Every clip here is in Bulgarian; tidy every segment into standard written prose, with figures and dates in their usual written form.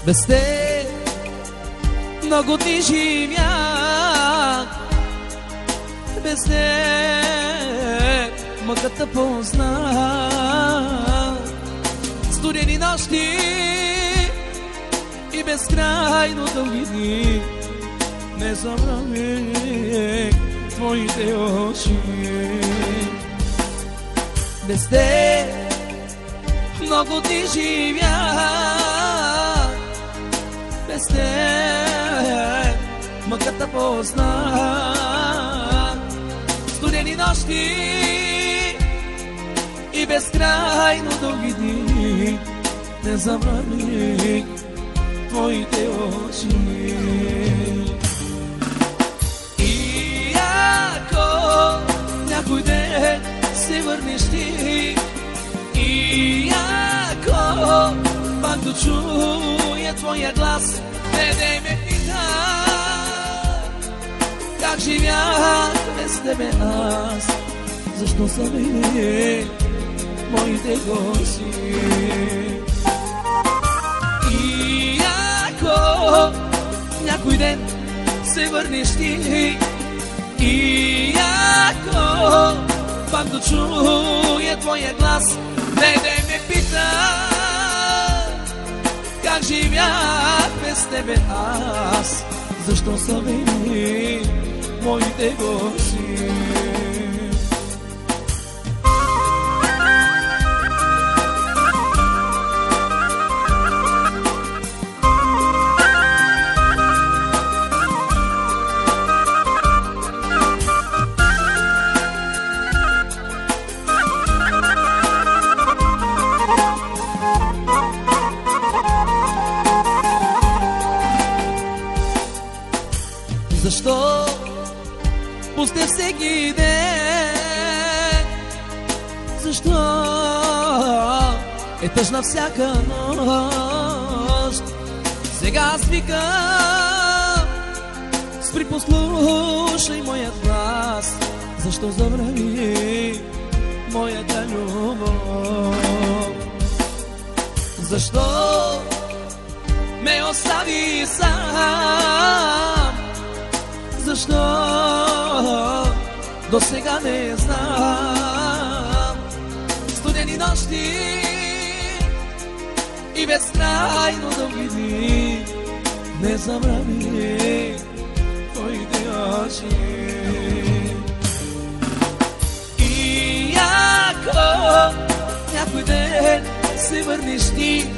Без те много дни живях, без те мъката познах. Студени нощи и безкрайно дълги дни, не забравих твоите очи. Без те много дни живях, без те мъката познах. Студени нощи и безкрайно дълги дни, не забравих твоите очи. И ако някой ден се върнеш ти, и ако пак да чуя твоя глас, не дей ме пита как живях без тебе аз, защо са били моите гости. И ако някой ден се върнеш ти, и ако пак да чуя твоя глас, не дей ме пита как живях без тебе аз, защо са били моите гости. Защо пусте всеки ден? Защо е тъжна всяка нощ? Сега аз викам, спри, послушай моят глас. Защо забрави моята любов? Защо ме остави сам? Защо до сега не знам? Студени нощи и безкрайно дълги дни, не забрави твоите очи. И ако някой ден се върнеш ти,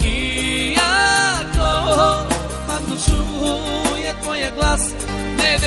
и ако пак да чуя твоя глас, не